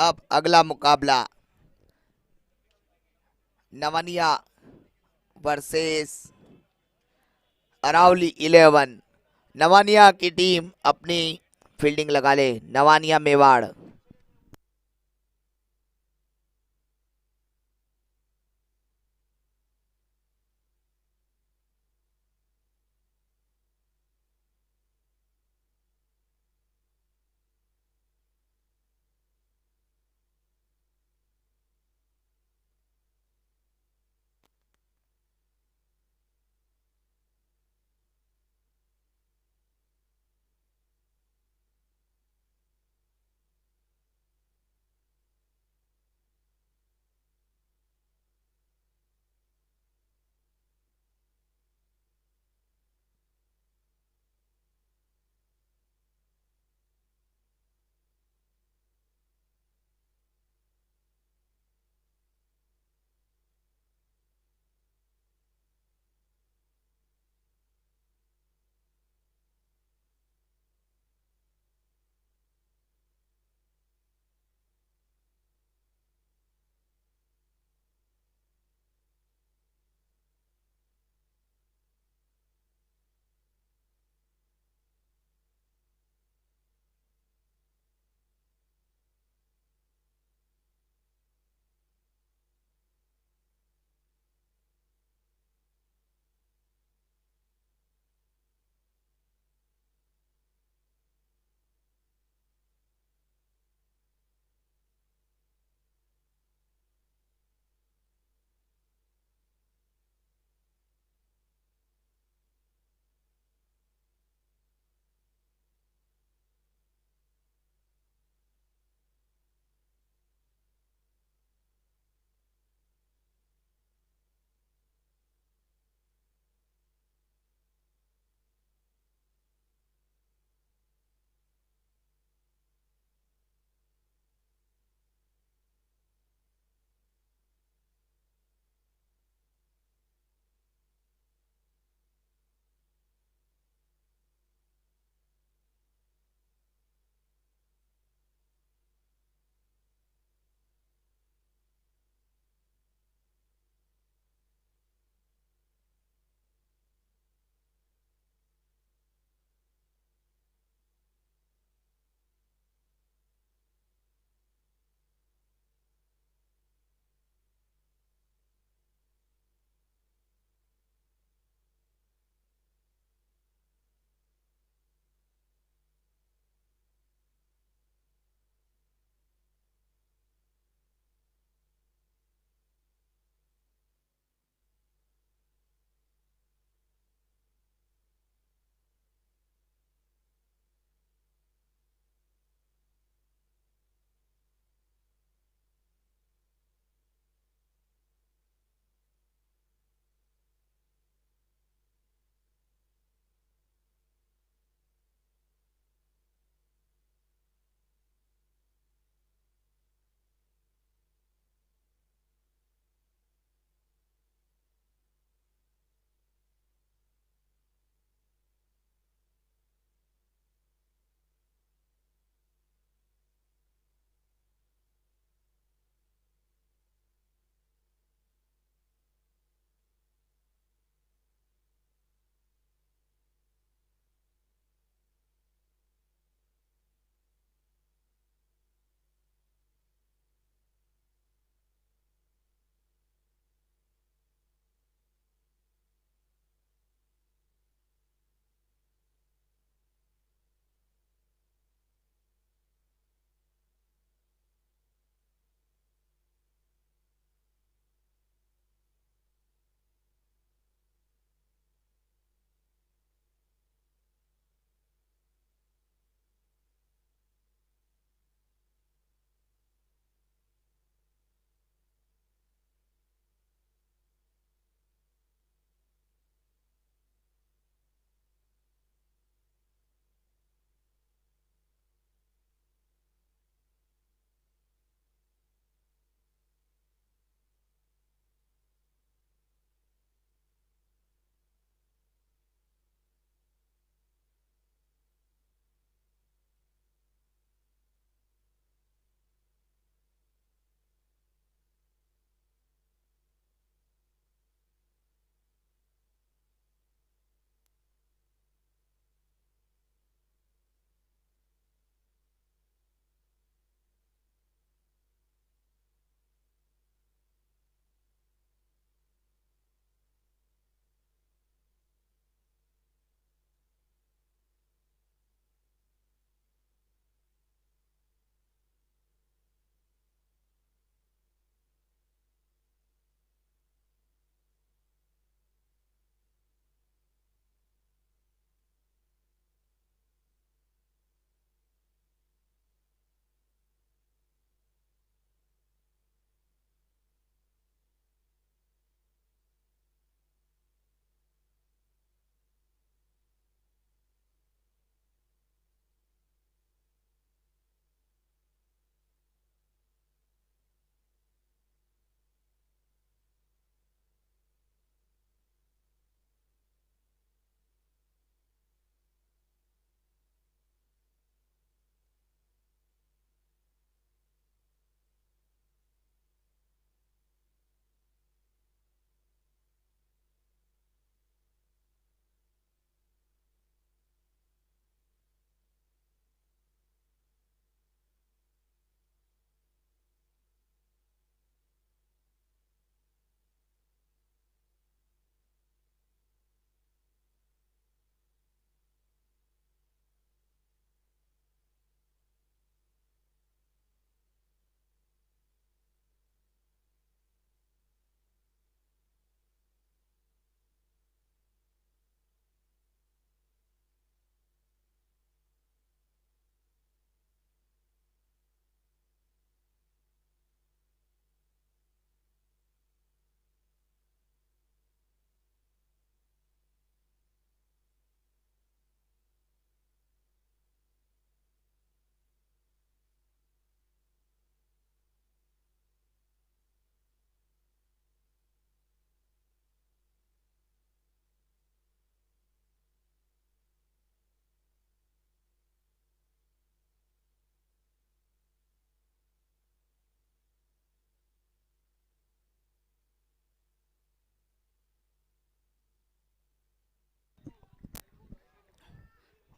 अब अगला मुकाबला नवानिया वर्सेस अरावली 11। नवानिया की टीम अपनी फील्डिंग लगा ले। Nawania Mewar.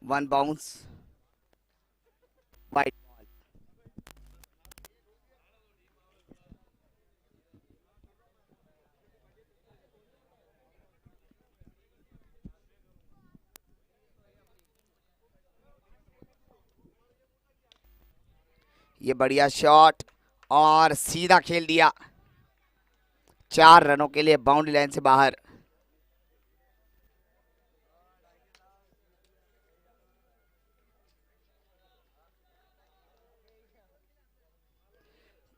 One bounce, wide ball. ये बढ़िया शॉट और सीधा खेल दिया, 4 रनों के लिए बाउंड्री लाइन से बाहर।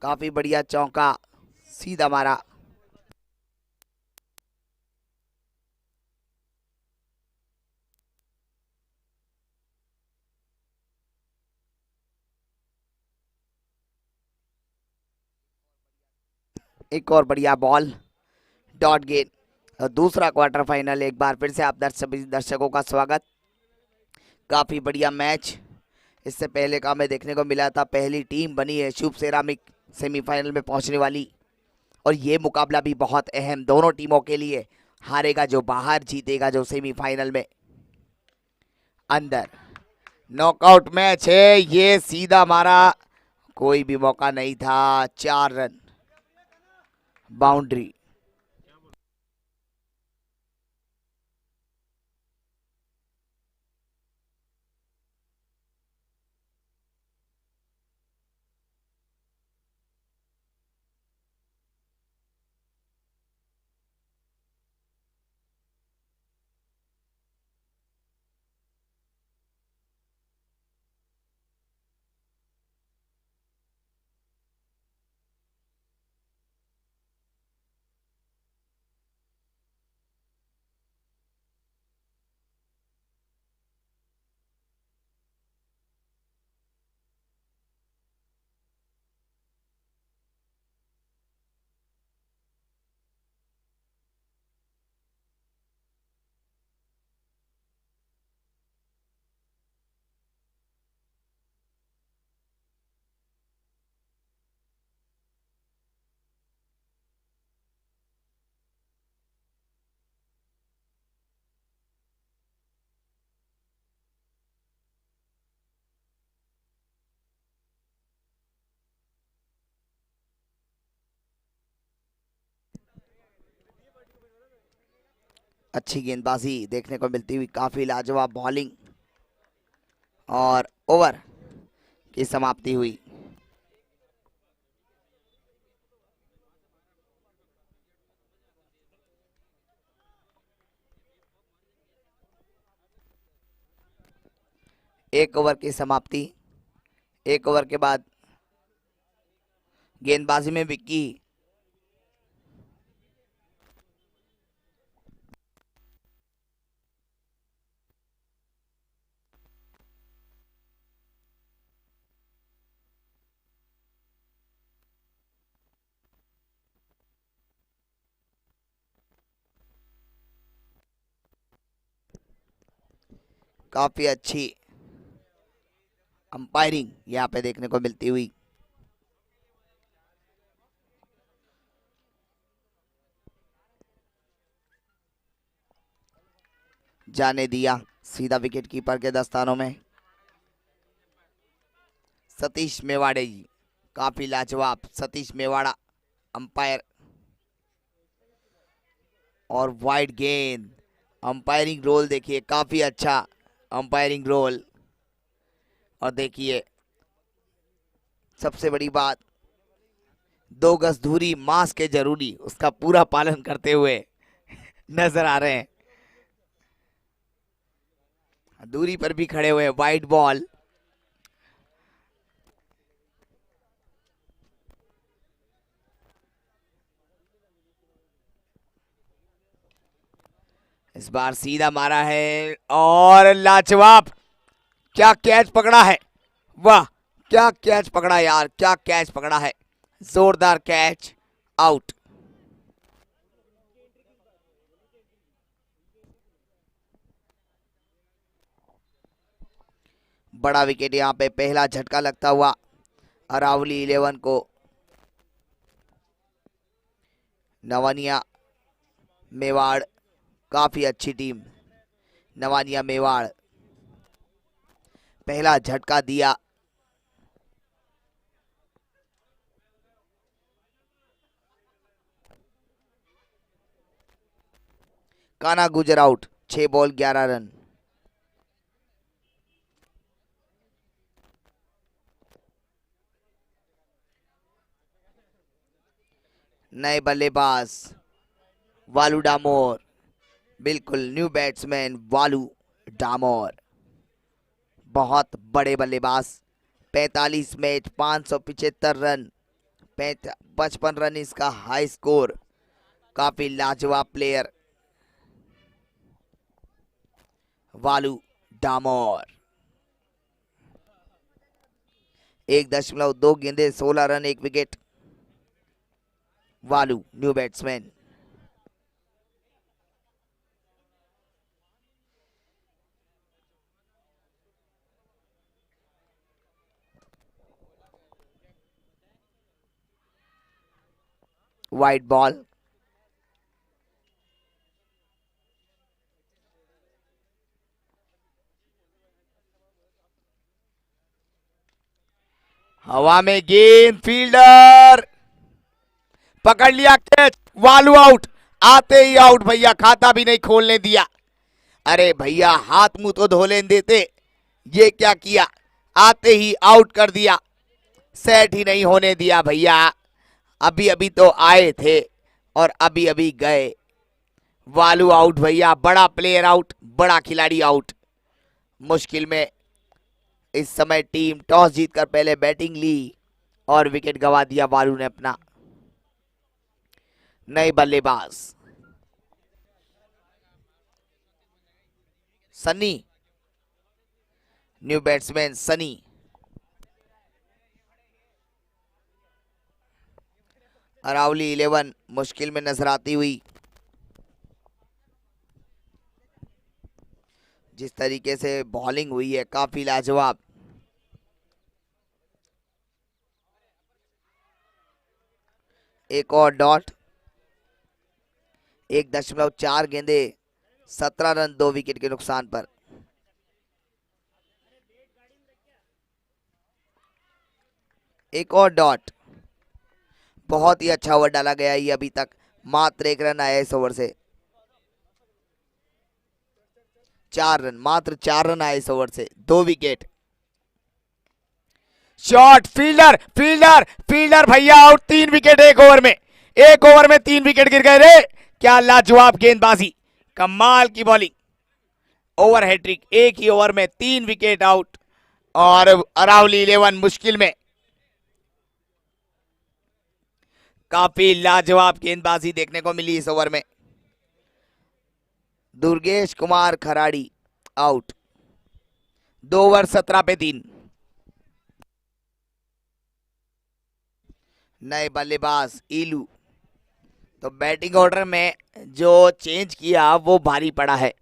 काफी बढ़िया चौका, सीधा मारा। एक और बढ़िया बॉल, डॉट गेंद। और दूसरा क्वार्टर फाइनल, एक बार फिर से आप सभी दर्शकों का स्वागत। काफी बढ़िया मैच। इससे पहले का हमें देखने को मिला था, पहली टीम बनी है शुभ सेरामिक सेमीफाइनल में पहुंचने वाली। और ये मुकाबला भी बहुत अहम दोनों टीमों के लिए। हारेगा जो बाहर, जीतेगा जो सेमीफाइनल में अंदर। नॉकआउट मैच है, ये सीधा मारा, कोई भी मौका नहीं था, 4 रन, बाउंड्री। अच्छी गेंदबाजी देखने को मिलती हुई, काफी लाजवाब बॉलिंग, और ओवर की समाप्ति हुई। एक ओवर की समाप्ति। एक ओवर के बाद गेंदबाजी में विक्की काफी अच्छी अंपायरिंग यहाँ पे देखने को मिलती हुई। जाने दिया सीधा विकेट कीपर के दस्तानों में। सतीश मेवाड़े जी, काफी लाजवाब सतीश मेवाड़ा अंपायर। और वाइड गेंद, अंपायरिंग रोल देखिए, काफी अच्छा अंपायरिंग रोल। और देखिए सबसे बड़ी बात, 2 गज दूरी मास्क के जरूरी, उसका पूरा पालन करते हुए नजर आ रहे हैं। दूरी पर भी खड़े हुए, वाइड बॉल। इस बार सीधा मारा है और लाजवाब, क्या कैच पकड़ा है, वाह क्या कैच पकड़ा यार, क्या कैच पकड़ा है, जोरदार कैच, आउट। बड़ा विकेट यहाँ पे, पहला झटका लगता हुआ अरावली 11 को। नवानिया मेवाड़, काफी अच्छी टीम नवानिया मेवाड़। पहला झटका दिया। कान्हा गुजर आउट, 6 बॉल 11 रन। नए बल्लेबाज वालू डामोर, बिल्कुल न्यू बैट्समैन वालू डामोर, बहुत बड़े बल्लेबाज। 45 मैच, 575 रन, 55 रन इसका हाई स्कोर। काफी लाजवाब प्लेयर वालू डामोर। 1.2 गेंदे, 16 रन, 1 विकेट। वालू न्यू बैट्समैन। वाइड बॉल, हवा में गेंद, फील्डर पकड़ लिया कैच, वालू आउट। आते ही आउट भैया, खाता भी नहीं खोलने दिया। अरे भैया हाथ मुंह तो धो लेने देते, ये क्या किया, आते ही आउट कर दिया। सेट ही नहीं होने दिया भैया। अभी अभी तो आए थे और अभी अभी गए। वालू आउट भैया, बड़ा प्लेयर आउट, बड़ा खिलाड़ी आउट। मुश्किल में इस समय टीम टॉस जीतकर पहले बैटिंग ली और विकेट गंवा दिया वालू ने अपना। नए बल्लेबाज सनी, न्यू बैट्समैन सनी। अरावली 11 मुश्किल में नजर आती हुई। जिस तरीके से बॉलिंग हुई है काफी लाजवाब। एक और डॉट। 1.4 गेंदे, 17 रन, 2 विकेट के नुकसान पर। एक और डॉट। बहुत ही अच्छा ओवर डाला गया ये अभी तक। मात्र 1 रन आया इस ओवर से। 4 रन, मात्र 4 रन आए इस ओवर से, 2 wicket. Shot, fielder fielder fielder भैया आउट। 3 विकेट एक ओवर में, एक ओवर में 3 विकेट गिर गए रे। क्या लाजवाब गेंदबाजी, कमाल की बॉलिंग। ओवर हैट्रिक, एक ही ओवर में 3 विकेट आउट। और अरावली 11 मुश्किल में। काफी लाजवाब गेंदबाजी देखने को मिली इस ओवर में। दुर्गेश कुमार खराड़ी आउट। 2 ओवर 17 पे 3। नए बल्लेबाज ईलू। तो बैटिंग ऑर्डर में जो चेंज किया वो भारी पड़ा है।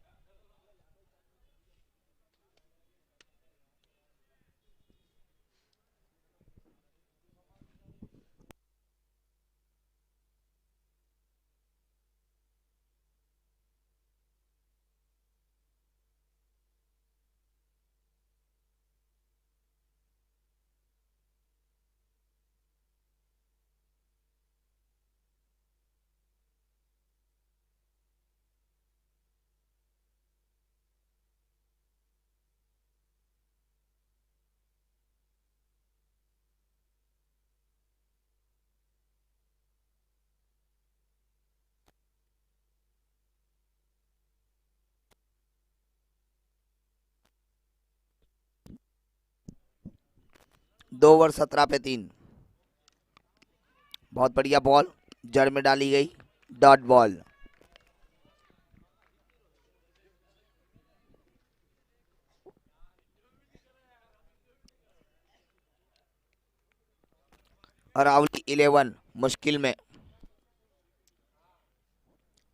दो ओवर 17 पे 3। बहुत बढ़िया बॉल जड़ में डाली गई, डॉट बॉल। अरावली 11 मुश्किल में।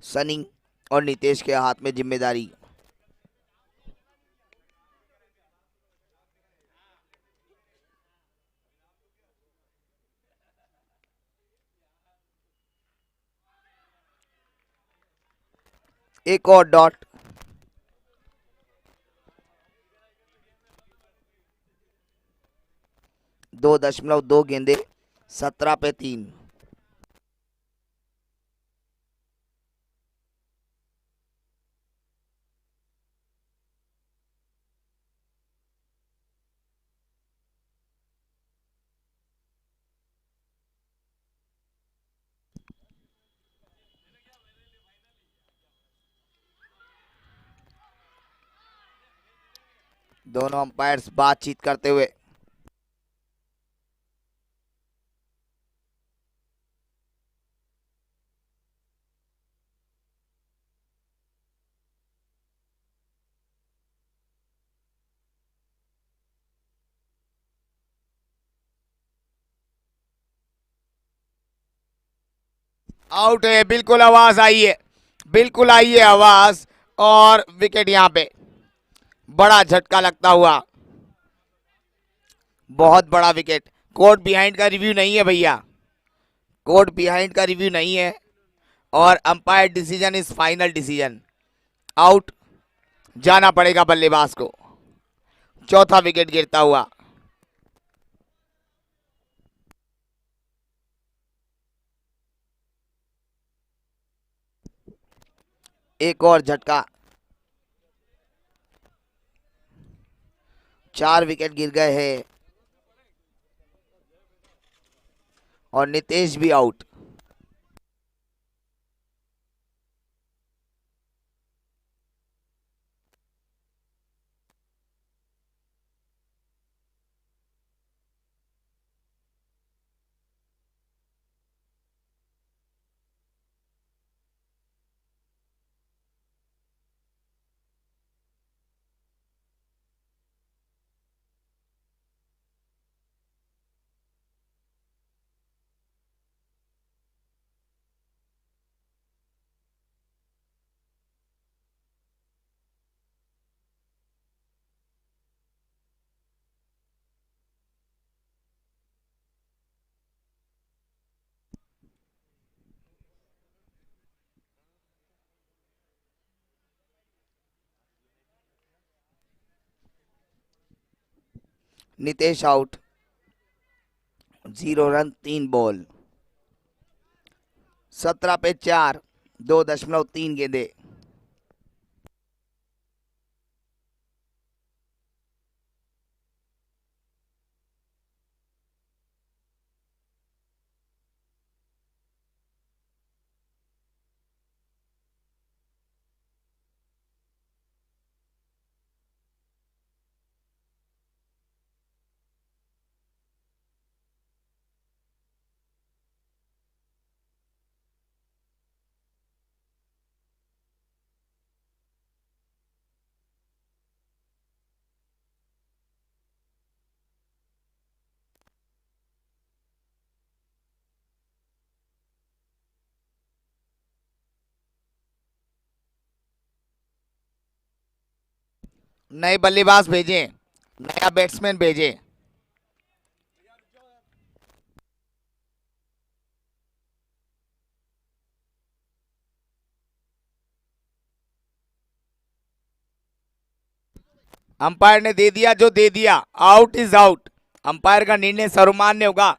सनी और नितेश के हाथ में जिम्मेदारी। एक और डॉट। 2.2 गेंदे, 17 पे 3। दोनों अंपायर्स बातचीत करते हुए। आउट है, बिल्कुल आवाज आई है, बिल्कुल आई है आवाज। और विकेट यहां पे, बड़ा झटका लगता हुआ, बहुत बड़ा विकेट। कोर्ट बिहाइंड का रिव्यू नहीं है भैया, कोर्ट बिहाइंड का रिव्यू नहीं है, और umpire decision is final decision. Out, जाना पड़ेगा बल्लेबाज को। चौथा विकेट गिरता हुआ। एक और झटका, 4 विकेट गिर गए हैं, और नितेश भी out. Nitesh out, 0 run 3 ball, 17 पे 4, 2.3 गेंदे। नए बल्लेबाज भेजें, नया बैट्समैन भेजें। अंपायर ने दे दिया जो दे दिया, आउट इज आउट। अंपायर का निर्णय सर्वमान्य होगा।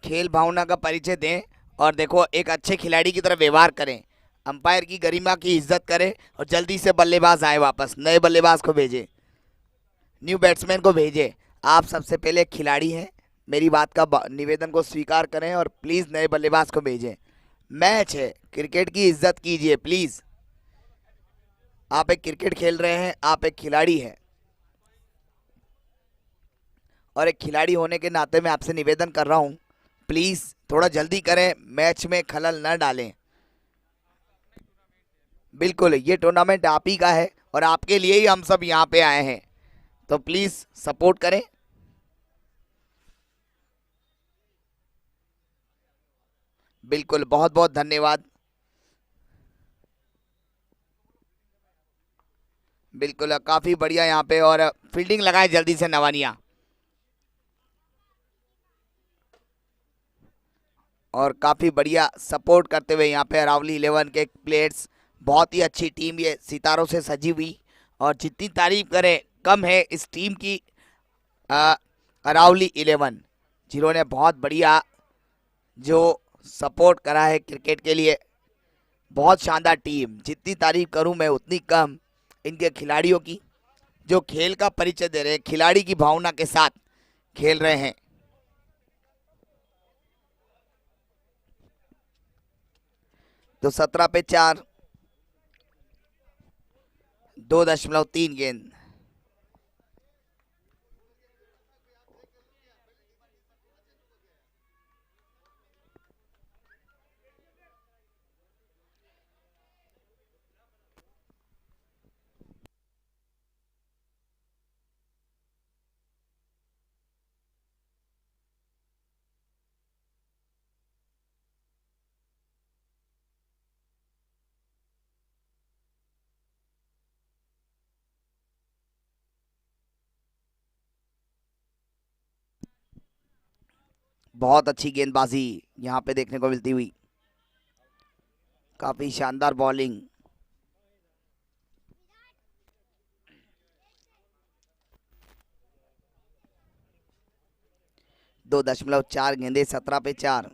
खेल भावना का परिचय दें और देखो एक अच्छे खिलाड़ी की तरह व्यवहार करें, अंपायर की गरिमा की इज्जत करें और जल्दी से बल्लेबाज आए वापस, नए बल्लेबाज को भेजें, न्यू बैट्समैन को भेजें। आप सबसे पहले एक खिलाड़ी हैं, मेरी बात का निवेदन को स्वीकार करें और प्लीज़ नए बल्लेबाज को भेजें। मैच है, क्रिकेट की इज्जत कीजिए प्लीज़। आप एक क्रिकेट खेल रहे हैं, आप एक खिलाड़ी हैं और एक खिलाड़ी होने के नाते मैं आपसे निवेदन कर रहा हूं, प्लीज़ थोड़ा जल्दी करें, मैच में खलल न डालें। बिल्कुल, ये टूर्नामेंट आप ही का है और आपके लिए ही हम सब यहाँ पे आए हैं, तो प्लीज़ सपोर्ट करें। बिल्कुल, बहुत बहुत धन्यवाद। बिल्कुल, काफ़ी बढ़िया यहाँ पे, और फील्डिंग लगाए जल्दी से नवानिया। और काफ़ी बढ़िया सपोर्ट करते हुए यहाँ पे अरावली 11 के प्लेयर्स, बहुत ही अच्छी टीम ये सितारों से सजी हुई, और जितनी तारीफ करें कम है इस टीम की। अ, अरावली 11 जिन्होंने बहुत बढ़िया जो सपोर्ट करा है क्रिकेट के लिए, बहुत शानदार टीम, जितनी तारीफ करूं मैं उतनी कम इनके खिलाड़ियों की, जो खेल का परिचय दे रहे हैं, खिलाड़ी की भावना के साथ खेल रहे हैं। तो 17 पे 4, 2.3 गेंद। बहुत अच्छी गेंदबाजी यहाँ पे देखने को मिलती हुई, काफी शानदार बॉलिंग। दो दशमलव चार गेंदे, 17 पे 4।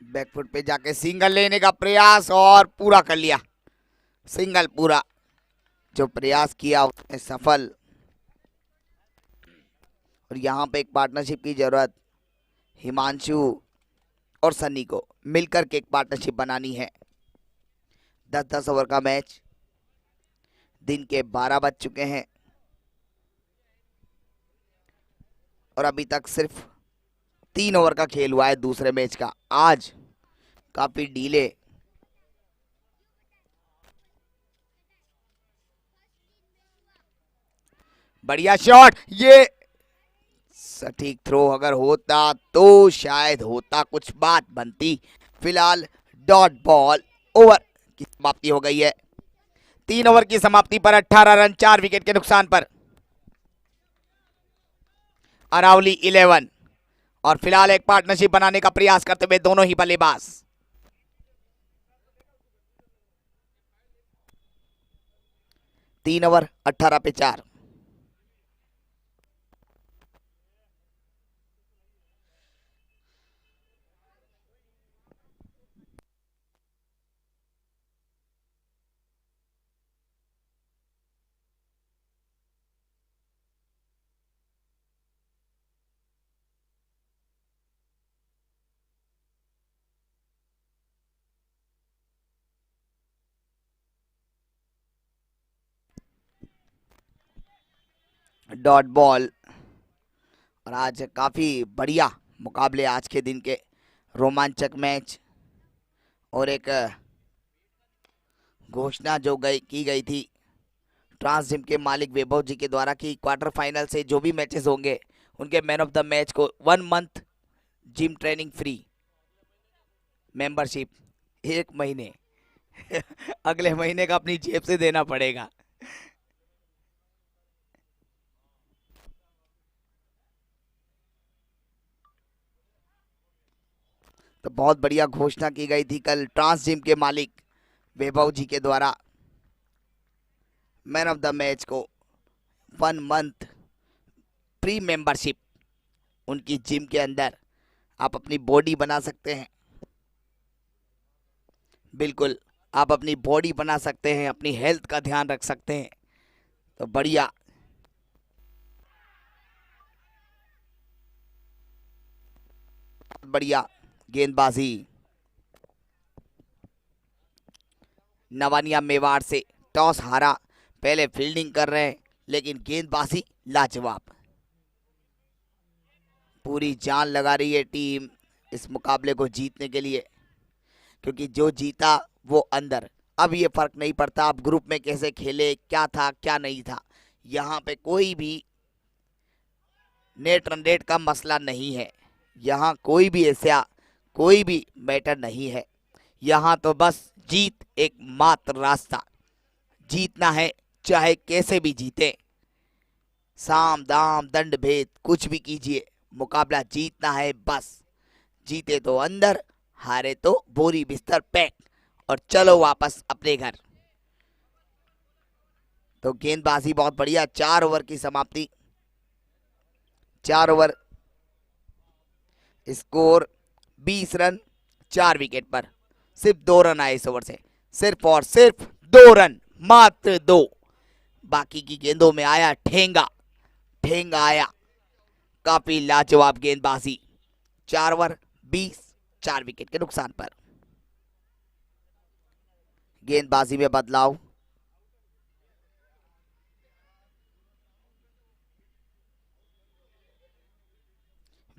बैकफुट पे जाके सिंगल लेने का प्रयास और पूरा कर लिया, सिंगल पूरा, जो प्रयास किया उसने सफल। और यहाँ पे एक पार्टनरशिप की जरूरत, हिमांशु और सन्नी को मिलकर के एक पार्टनरशिप बनानी है। 10-10 ओवर का मैच, दिन के 12 बज चुके हैं और अभी तक सिर्फ 3 ओवर का खेल हुआ है दूसरे मैच का। आज काफी डीले, बढ़िया शॉट, ये सटीक थ्रो अगर होता तो शायद होता, कुछ बात बनती। फिलहाल डॉट बॉल, ओवर की समाप्ति हो गई है। 3 ओवर की समाप्ति पर 18 रन 4 विकेट के नुकसान पर अरावली 11, और फिलहाल एक पार्टनरशिप बनाने का प्रयास करते हुए दोनों ही बल्लेबाज। तीन ओवर 18 पे 4। डॉट बॉल, और आज काफी बढ़िया मुकाबले, आज के दिन के रोमांचक मैच, और एक घोषणा जो की गई थी ट्रांस जिम के मालिक वैभव जी के द्वारा कि क्वार्टर फाइनल से जो भी मैचेस होंगे उनके मैन ऑफ द मैच को 1 month gym training free, membership 1 महीने। अगले महीने का अपनी जेब से देना पड़ेगा। तो बहुत बढ़िया घोषणा की गई थी कल ट्रांस जिम के मालिक वैभव जी के द्वारा। मैन ऑफ द मैच को 1 मंथ फ्री मेंबरशिप उनकी जिम के अंदर आप अपनी बॉडी बना सकते हैं। बिल्कुल, आप अपनी बॉडी बना सकते हैं, अपनी हेल्थ का ध्यान रख सकते हैं। तो बढ़िया, बढ़िया गेंदबाजी नवानिया मेवाड़ से। टॉस हारा, पहले फील्डिंग कर रहे हैं लेकिन गेंदबाजी लाजवाब। पूरी जान लगा रही है टीम इस मुकाबले को जीतने के लिए, क्योंकि जो जीता वो अंदर। अब ये फर्क नहीं पड़ता आप ग्रुप में कैसे खेले, क्या था क्या नहीं था। यहाँ पे कोई भी नेट रन रेट का मसला नहीं है। यहाँ कोई भी ऐसा कोई भी मैटर नहीं है। यहाँ तो बस जीत एक मात्र रास्ता। जीतना है चाहे कैसे भी जीते, साम दाम दंड भेद कुछ भी कीजिए, मुकाबला जीतना है बस। जीते तो अंदर, हारे तो बोरी बिस्तर पैक और चलो वापस अपने घर। तो गेंदबाजी बहुत बढ़िया। 4 ओवर की समाप्ति, 4 ओवर, स्कोर 20 रन 4 विकेट पर। सिर्फ 2 रन आए इस ओवर से, सिर्फ और सिर्फ 2 रन, मात्र 2। बाकी की गेंदों में आया ठेंगा, ठेंगा आया। काफी लाजवाब गेंदबाजी। 4 ओवर 20, 4 विकेट के नुकसान पर। गेंदबाजी में बदलाव,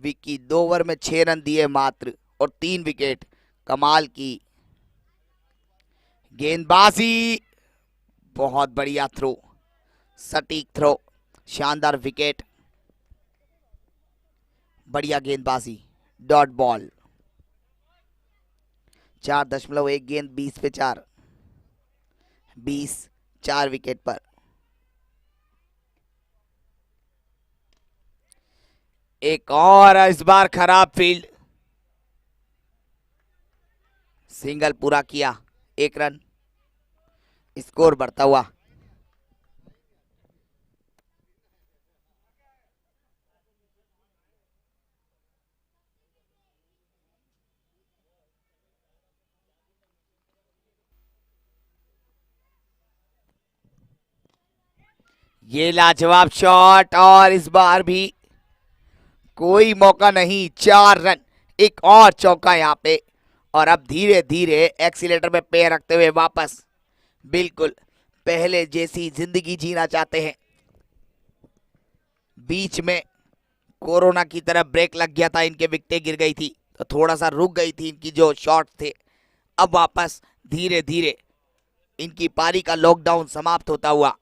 विक्की 2 ओवर में 6 रन दिए मात्र और 3 विकेट। कमाल की गेंदबाजी, बहुत बढ़िया थ्रो, सटीक थ्रो, शानदार विकेट, बढ़िया गेंदबाजी, डॉट बॉल। 4.1 गेंद 20 पे 4, 20, 4 विकेट पर। एक और इस बार खराब फील्ड, सिंगल पूरा किया, 1 रन, स्कोर बढ़ता हुआ। ये लाजवाब शॉट और इस बार भी कोई मौका नहीं। 4 रन, एक और चौका यहाँ पे। और अब धीरे धीरे एक्सीलेटर पे पैर रखते हुए वापस बिल्कुल पहले जैसी जिंदगी जीना चाहते हैं। बीच में कोरोना की तरह ब्रेक लग गया था, इनके विकेटें गिर गई थी तो थोड़ा सा रुक गई थी इनकी जो शॉट थे। अब वापस धीरे धीरे इनकी पारी का लॉकडाउन समाप्त होता हुआ।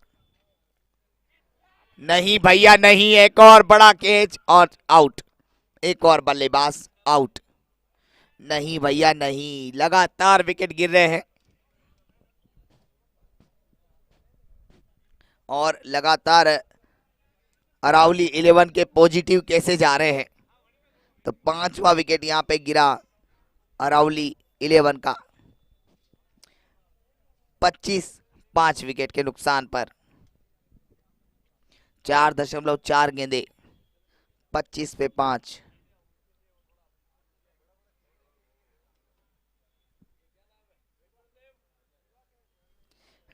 नहीं भैया नहीं, एक और बड़ा कैच और आउट। एक और बल्लेबाज आउट। नहीं भैया नहीं, लगातार विकेट गिर रहे हैं और लगातार अरावली 11 के पॉजिटिव कैसे जा रहे हैं। तो 5वां विकेट यहाँ पे गिरा अरावली 11 का, 25, 5 विकेट के नुकसान पर। 4.4 गेंदे, 25 पे 5।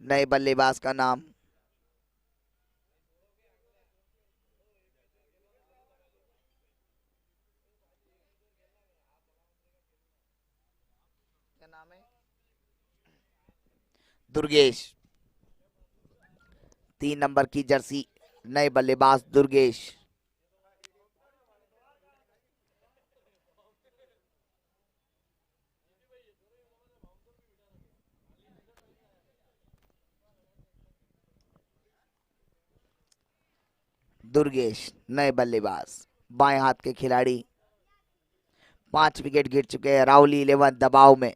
नए बल्लेबाज का नाम क्या नाम है? दुर्गेश। 3 नंबर की जर्सी, नए बल्लेबाज दुर्गेश। दुर्गेश नए बल्लेबाज, बाएं हाथ के खिलाड़ी, 5 विकेट गिर चुके हैं। अरावली 11 दबाव में।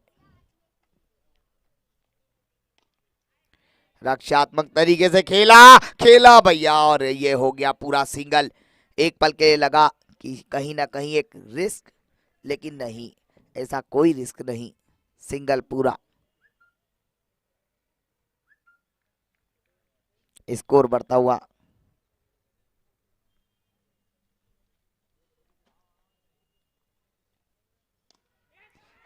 रक्षात्मक तरीके से खेला खेला भैया, और ये हो गया पूरा सिंगल। एक पल के लिए लगा कि कहीं ना कहीं एक रिस्क, लेकिन नहीं, ऐसा कोई रिस्क नहीं, सिंगल पूरा। स्कोर बढ़ता हुआ।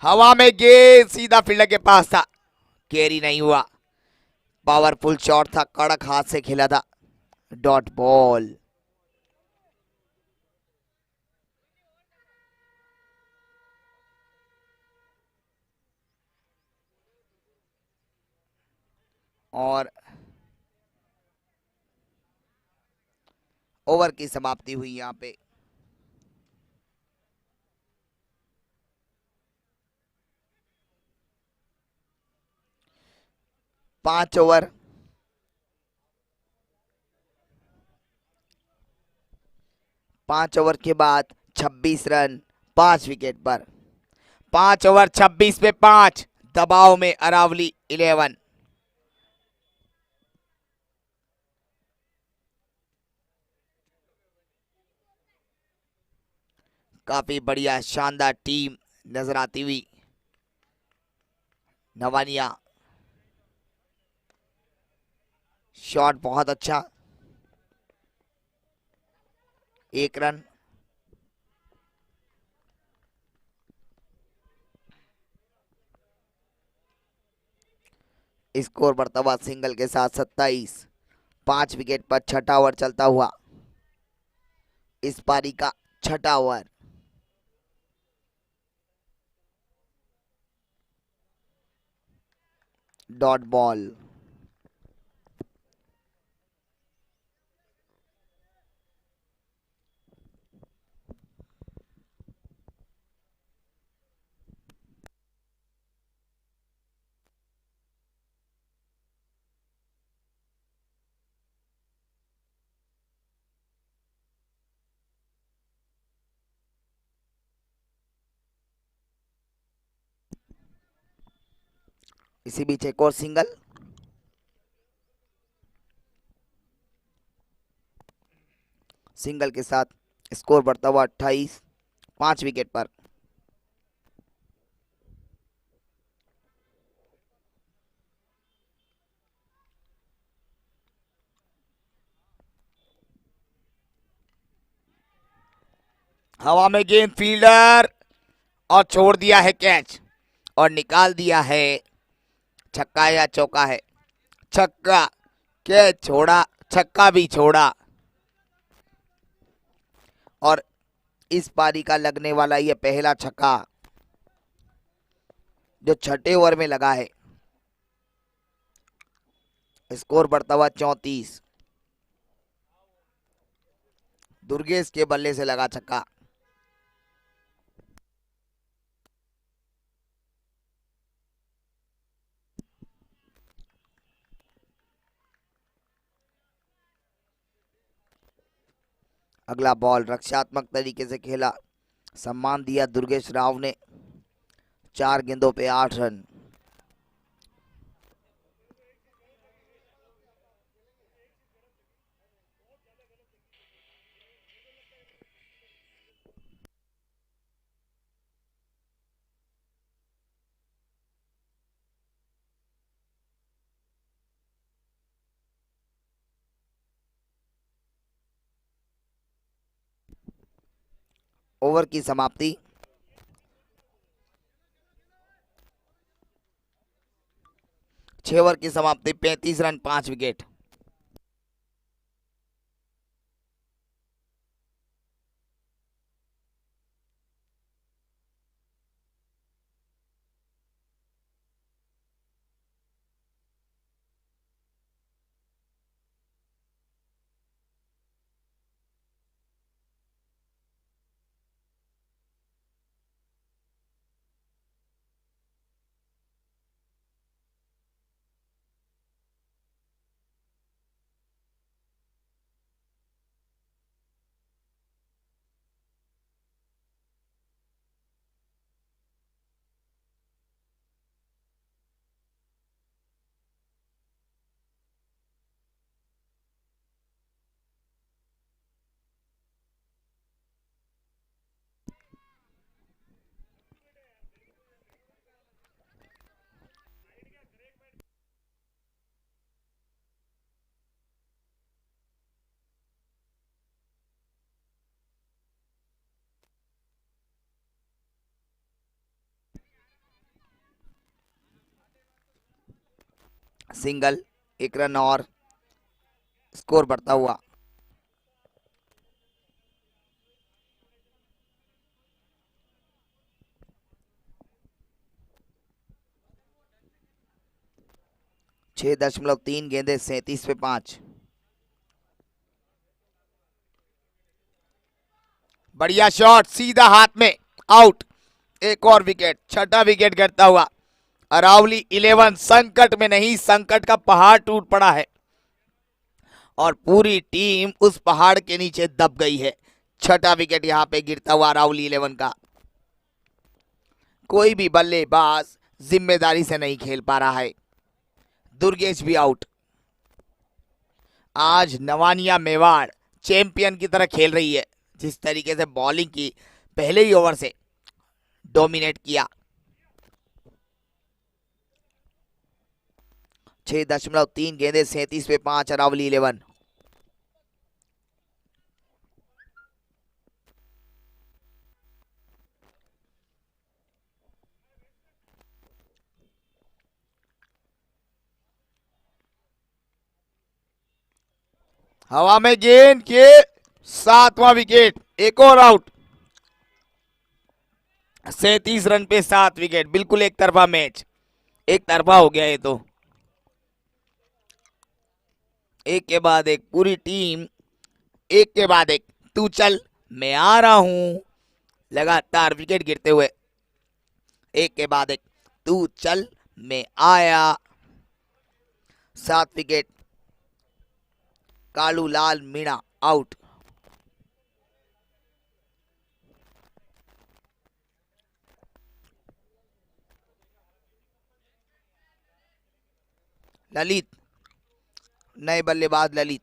हवा में गेंद सीधा फील्डर के पास था, कैरी नहीं हुआ। पावरफुल शॉट था, कड़क हाथ से खेला था। Dot ball. और ओवर की समाप्ति हुई यहाँ पे। पांच ओवर 5 ओवर के बाद 26 रन 5 विकेट पर। 5 ओवर 26 पे 5, दबाव में अरावली 11। काफी बढ़िया शानदार टीम नजर आती हुई। नवानिया शॉट बहुत अच्छा, 1 रन। स्कोर बढ़ता हुआ सिंगल के साथ 27। 5 विकेट पर छठा ओवर चलता हुआ, इस पारी का छठा ओवर। Dot ball. इसी बीच एक और सिंगल। सिंगल के साथ स्कोर बढ़ता हुआ 28। 5 विकेट पर। हवा में गेंद, फील्डर, और छोड़ दिया है कैच, और निकाल दिया है। छक्का या चौका है? छक्का। कैच छोड़ा, छक्का भी छोड़ा, और इस पारी का लगने वाला ये पहला छक्का जो छठे ओवर में लगा है। स्कोर बढ़ता हुआ 34। दुर्गेश के बल्ले से लगा छक्का। अगला बॉल रक्षात्मक तरीके से खेला, सम्मान दिया दुर्गेश राव ने। 4 गेंदों पे 8 रन। ओवर की समाप्ति। छह ओवर की समाप्ति, 35 रन 5 विकेट। सिंगल, 1 रन और स्कोर बढ़ता हुआ। छह 6.3 गेंदे 37 पे 5। बढ़िया शॉट, सीधा हाथ में, आउट। एक और विकेट, छठा विकेट गिरता हुआ। अरावली 11 संकट में नहीं, संकट का पहाड़ टूट पड़ा है और पूरी टीम उस पहाड़ के नीचे दब गई है। छठा विकेट यहां पे गिरता हुआ अरावली 11 का। कोई भी बल्लेबाज जिम्मेदारी से नहीं खेल पा रहा है। दुर्गेश भी आउट। आज नवानिया मेवाड़ चैंपियन की तरह खेल रही है। जिस तरीके से बॉलिंग की, पहले ही ओवर से डोमिनेट किया। 6.3 गेंदे 37 पे 5 अरावली 11। हवा में गेंद के 7वां विकेट, एक और आउट। 37 रन पे 7 विकेट, बिल्कुल एक तरफा मैच, एक तरफा हो गया ये तो। एक के बाद एक पूरी टीम, एक के बाद एक, तू चल मैं आ रहा हूं, लगातार विकेट गिरते हुए। एक के बाद एक, तू चल मैं आया। 7 विकेट, कालू लाल मीणा आउट। ललित, नए बल्लेबाज ललित।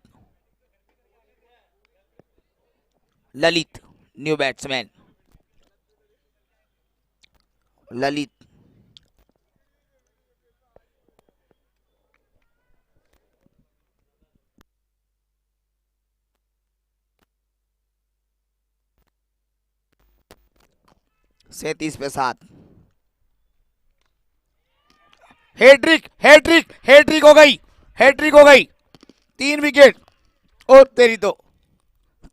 Lalit new batsman Lalit. सैंतीस पे 7। हैट्रिक, हैट्रिक, हैट्रिक हो गई, हैट्रिक हो गई। 3 विकेट, ओ तेरी तो,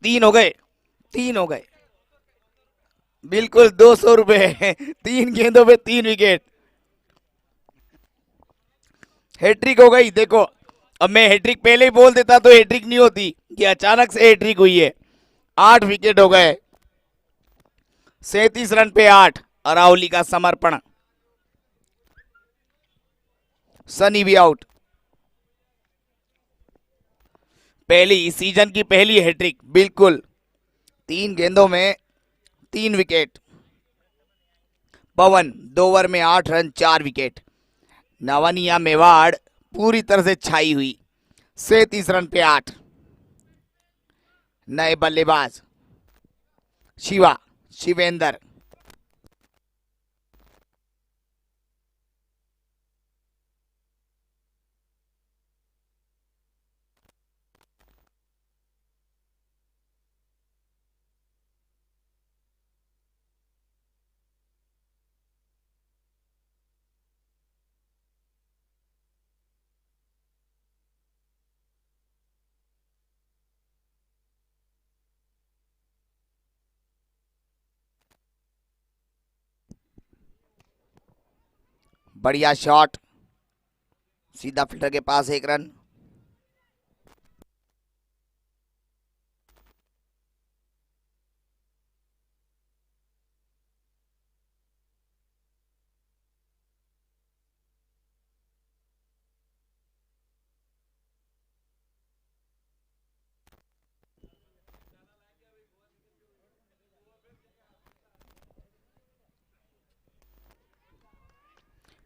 3 हो गए, 3 हो गए, बिल्कुल 200 रुपए। 3 गेंदों पे 3 विकेट, हैट्रिक हो गई। देखो, अब मैं हैट्रिक पहले ही बोल देता तो हैट्रिक नहीं होती, ये अचानक से हैट्रिक हुई है। 8 विकेट हो गए, 37 रन पे 8। अरावली का समर्पण। सनी भी आउट। पहली सीजन की पहली हैट्रिक, बिल्कुल 3 गेंदों में 3 विकेट। पवन 2 ओवर में 8 रन 4 विकेट। नवानिया मेवाड़ पूरी तरह से छाई हुई, 37 रन पे 8। नए बल्लेबाज शिवा, शिवेंदर। बढ़िया शॉट, सीधा फिल्टर के पास, 1 रन।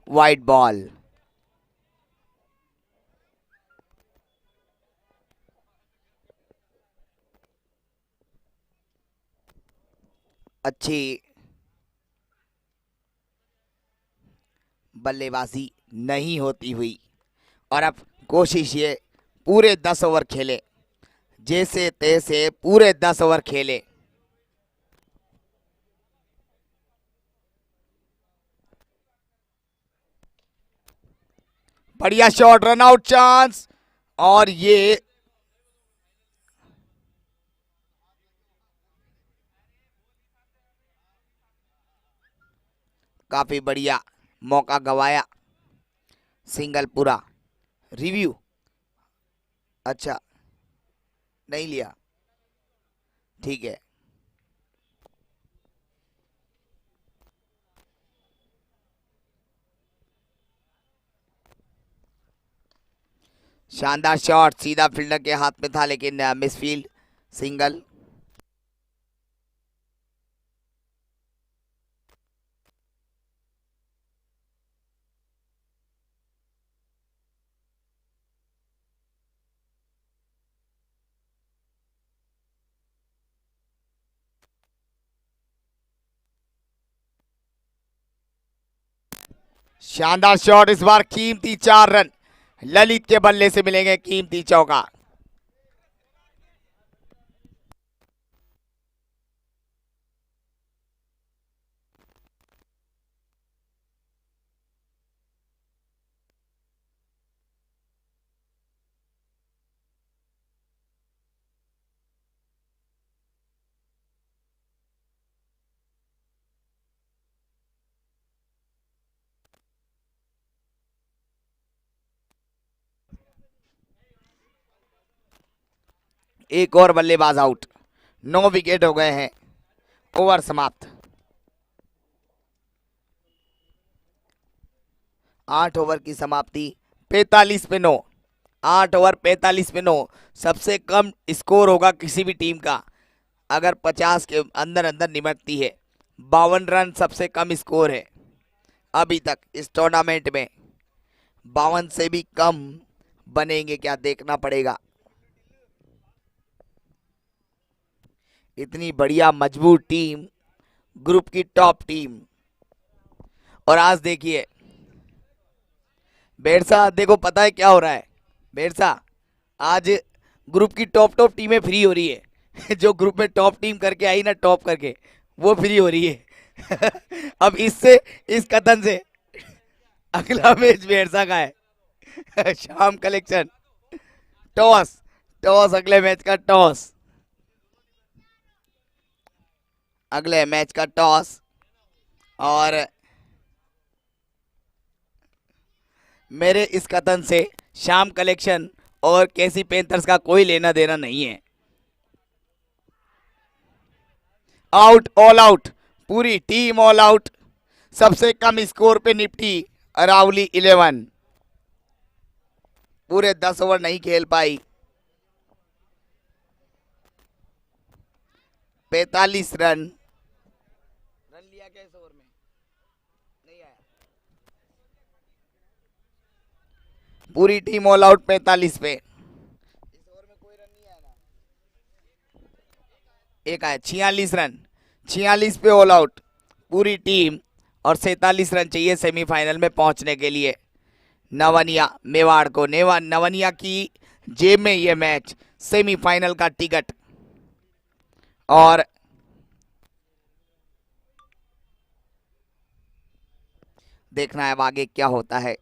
वाइट बॉल, अच्छी बल्लेबाजी नहीं होती हुई। और अब कोशिश ये, पूरे 10 ओवर खेले, जैसे तैसे पूरे 10 ओवर खेले। बढ़िया शॉट, रन आउट चांस। और ये काफी बढ़िया, मौका गवाया, सिंगल पूरा। रिव्यू, अच्छा नहीं लिया, ठीक है। शानदार शॉट, सीधा फील्डर के हाथ में था लेकिन मिसफील्ड, सिंगल। शानदार शॉट, इस बार कीमती 4 रन ललित के बल्ले से मिलेंगे, कीमती चौका। एक और बल्लेबाज आउट, 9 विकेट हो गए हैं, ओवर समाप्त। 8 ओवर की समाप्ति, 45 पे 9। 8 ओवर 45 पे 9, सबसे कम स्कोर होगा किसी भी टीम का अगर 50 के अंदर अंदर निपटती है। 52 रन सबसे कम स्कोर है अभी तक इस टूर्नामेंट में। 52 से भी कम बनेंगे क्या, देखना पड़ेगा। इतनी बढ़िया मजबूत टीम, ग्रुप की टॉप टीम। और आज देखिए बेरसा, देखो पता है क्या हो रहा है बेरसा, आज ग्रुप की टॉप टॉप टीमें फ्री हो रही है जो ग्रुप में टॉप टीम करके आई ना, टॉप करके, वो फ्री हो रही है अब इससे, इस कथन से अगला मैच बेरसा का है शाम कलेक्शन, टॉस, टॉस अगले मैच का टॉस, अगले मैच का टॉस। और मेरे इस कथन से शाम कलेक्शन और केसी पेंथर्स का कोई लेना देना नहीं है। आउट, ऑल आउट, पूरी टीम ऑल आउट। सबसे कम स्कोर पे निपटी अरावली 11, पूरे 10 ओवर नहीं खेल पाई। 45 रन, रन लिया क्या इस ओवर में, नहीं आया। पूरी टीम ऑल आउट 45 पे, इस ओवर में कोई रन नहीं आया ना, एक आया। 46 रन, 46 पे ऑल आउट पूरी टीम। और 47 रन चाहिए सेमीफाइनल में पहुंचने के लिए। नवनिया मेवाड़ को, नवनिया की जेब में ये मैच, सेमीफाइनल का टिकट। और देखना है अब आगे क्या होता है।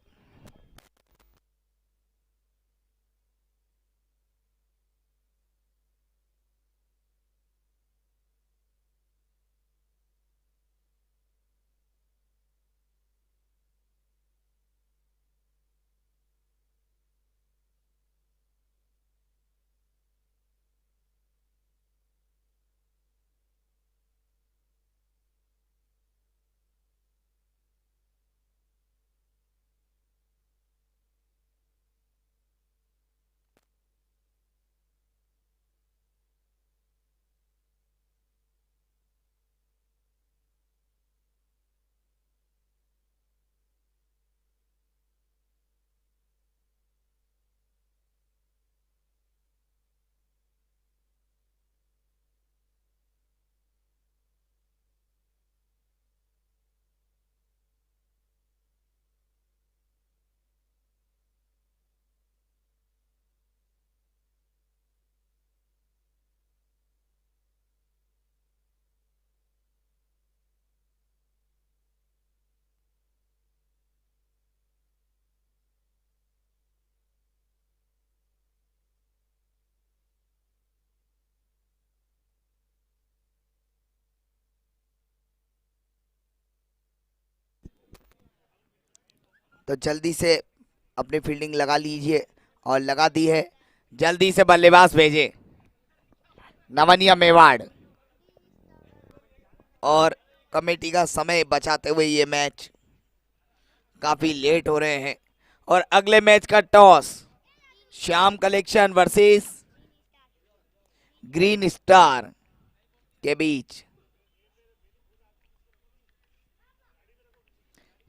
तो जल्दी से अपनी फील्डिंग लगा लीजिए, और लगा दी है। जल्दी से बल्लेबाज भेजे नवनिया मेवाड़, और कमेटी का समय बचाते हुए ये मैच काफी लेट हो रहे हैं। और अगले मैच का toss Shyam Collection versus Green Star के बीच।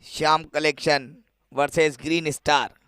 Shyam Collection versus Green Star.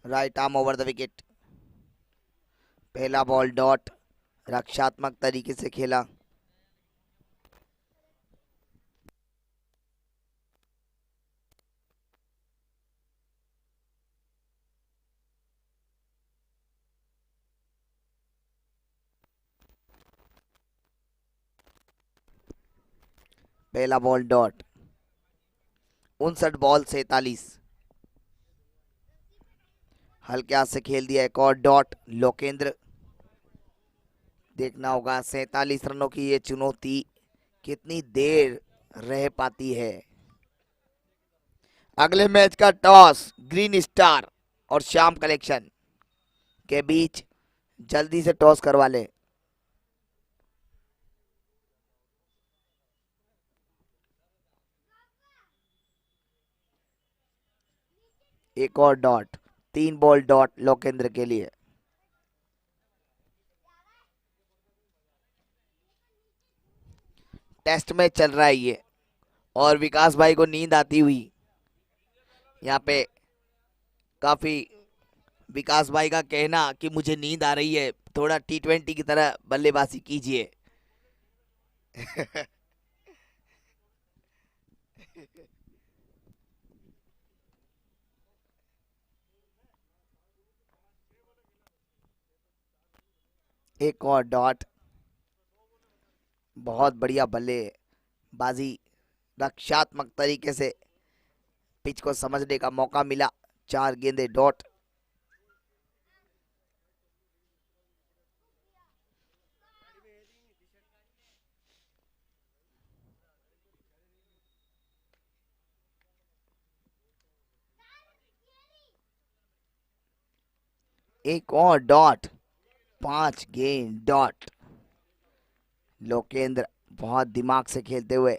Right arm over the wicket. पहला बॉल डॉट, रक्षात्मक तरीके से खेला। पहला बॉल डॉट। 59 बॉल 47। हल्के हाथ से खेल दिया एक और डॉट लोकेंद्र। देखना होगा 47 रनों की ये चुनौती कितनी देर रह पाती है। अगले मैच का टॉस ग्रीन स्टार और श्याम कलेक्शन के बीच। जल्दी से टॉस करवा ले। एक और डॉट। 3 बॉल डॉट लोकेंद्र के लिए। टेस्ट मैच चल रहा है ये, और विकास भाई को नींद आती हुई यहाँ पे काफी। विकास भाई का कहना कि मुझे नींद आ रही है, थोड़ा T20 की तरह बल्लेबाजी कीजिए। एक और डॉट। बहुत बढ़िया बल्लेबाजी, रक्षात्मक तरीके से पिच को समझने का मौका मिला। 4 गेंदे डॉट। एक और डॉट। 5 गेंद डॉट। लोकेंद्र बहुत दिमाग से खेलते हुए।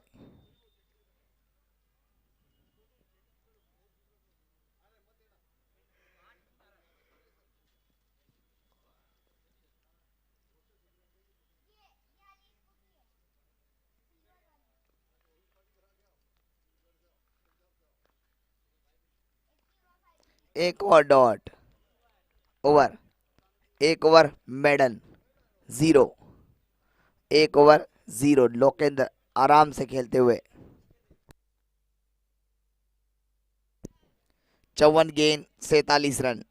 एक और डॉट। ओवर। एक ओवर मेडन 0। एक ओवर 0। लोकेंद्र आराम से खेलते हुए। 54 गेंद 47 रन।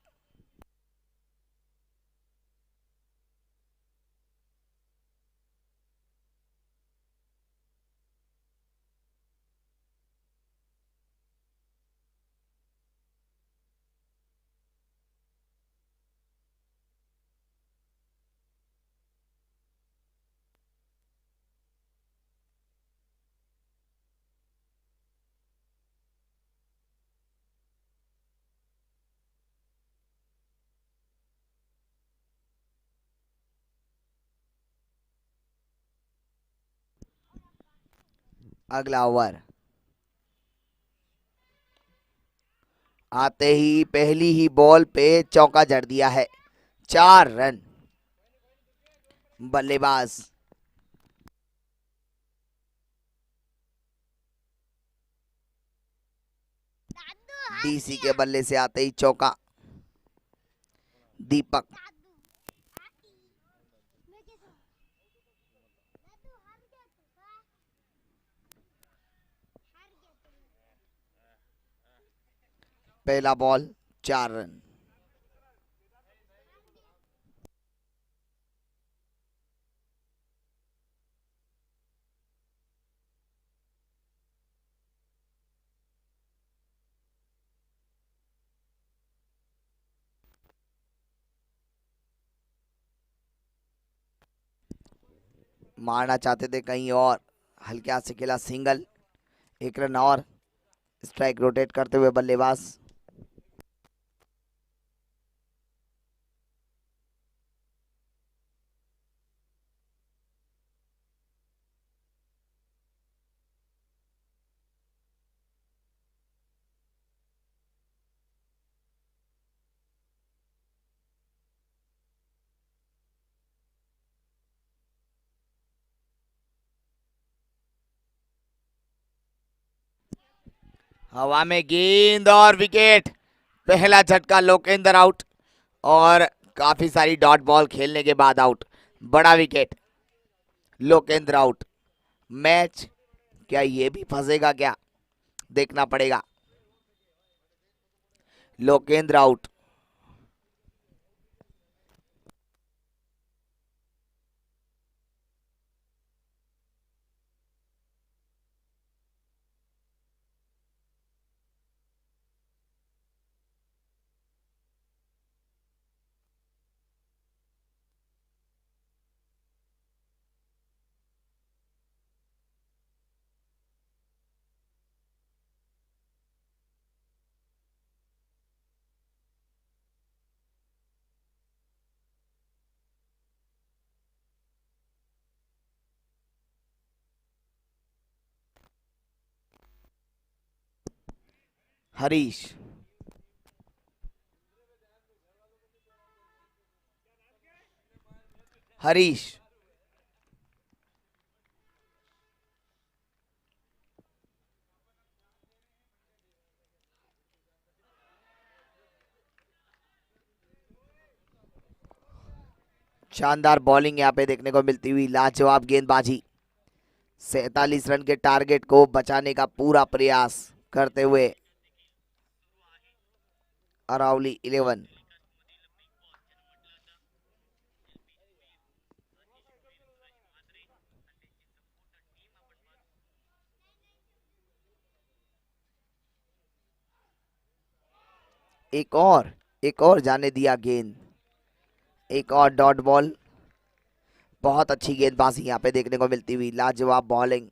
अगला ओवर आते ही पहली ही बॉल पे चौका जड़ दिया है। 4 रन। बल्लेबाज डीसी के बल्ले से आते ही चौका। दीपक पहला बॉल 4 रन। मारना चाहते थे कहीं और, हल्के हाथ से खेला सिंगल। 1 रन और। स्ट्राइक रोटेट करते हुए बल्लेबाज हवा में गेंद और विकेट। पहला झटका लोकेंद्र आउट और काफी सारी डॉट बॉल खेलने के बाद आउट। बड़ा विकेट। लोकेंद्र आउट। मैच क्या ये भी फंसेगा क्या, देखना पड़ेगा। लोकेंद्र आउट। हरीश हरीश शानदार बॉलिंग यहाँ पे देखने को मिलती हुई, लाजवाब गेंदबाजी। 47 रन के टारगेट को बचाने का पूरा प्रयास करते हुए अरावली 11। एक और जाने दिया गेंद। एक और डॉट बॉल। बहुत अच्छी गेंदबाजी यहाँ पे देखने को मिलती हुई, लाजवाब बॉलिंग।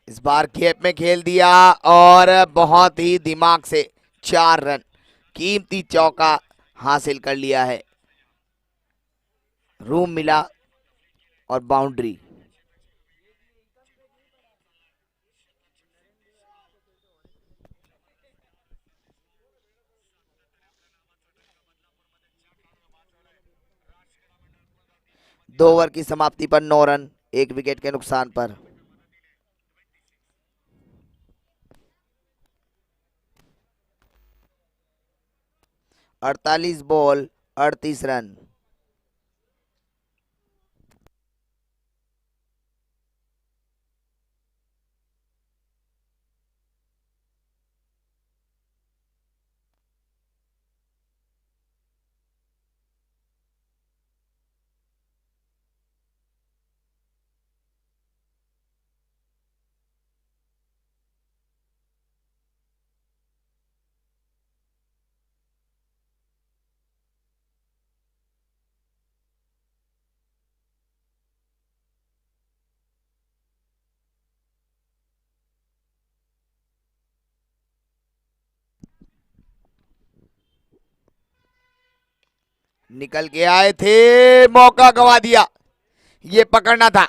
इस बार गैप में खेल दिया और बहुत ही दिमाग से 4 रन। कीमती चौका हासिल कर लिया है। रूम मिला और बाउंड्री। दो ओवर की समाप्ति पर 9 रन, 1 विकेट के नुकसान पर। अड़तालीस बॉल 38 रन। निकल के आए थे, मौका गवा दिया, ये पकड़ना था।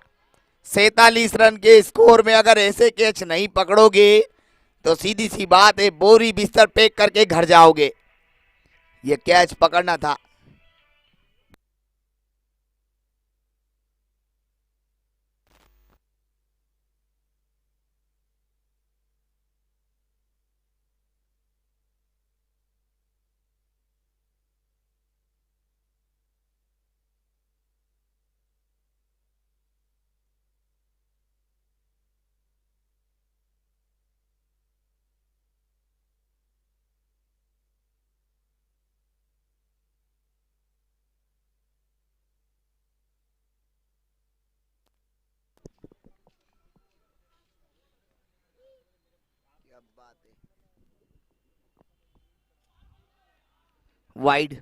47 रन के स्कोर में अगर ऐसे कैच नहीं पकड़ोगे तो सीधी सी बात है, बोरी बिस्तर पैक करके घर जाओगे। ये कैच पकड़ना था। वाइड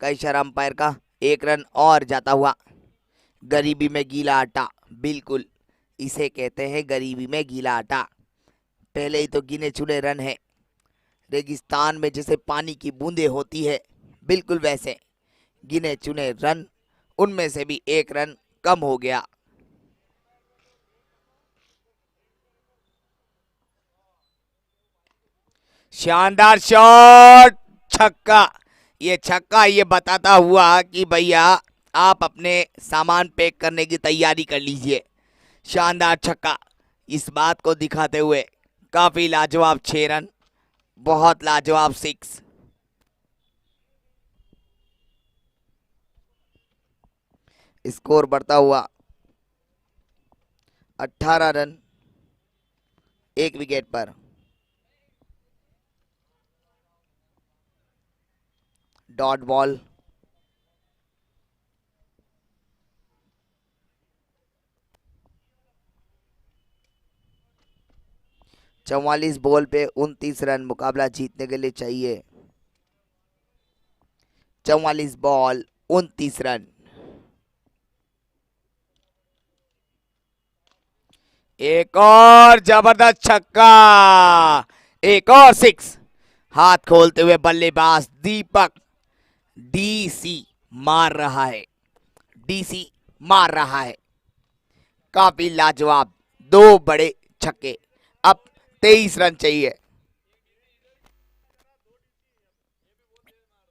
का इशारा अंपायर का। 1 रन और जाता हुआ। गरीबी में गीला आटा, बिल्कुल इसे कहते हैं गरीबी में गीला आटा। पहले ही तो गिने चुने रन है। रेगिस्तान में जैसे पानी की बूंदें होती है, बिल्कुल वैसे गिने चुने रन, उनमें से भी 1 रन कम हो गया। शानदार शॉट, छक्का। ये छक्का ये बताता हुआ कि भैया आप अपने सामान पैक करने की तैयारी कर लीजिए। शानदार छक्का इस बात को दिखाते हुए काफी लाजवाब 6 रन, बहुत लाजवाब 6। स्कोर बढ़ता हुआ 18 रन 1 विकेट पर। डॉट बॉल, चौवालीस बॉल पे 29 रन मुकाबला जीतने के लिए चाहिए। 44 बॉल 29 रन। एक और जबरदस्त छक्का, एक और 6। हाथ खोलते हुए बल्लेबाज दीपक डीसी मार रहा है, डीसी मार रहा है। काफी लाजवाब 2 बड़े छक्के। अब 23 रन चाहिए।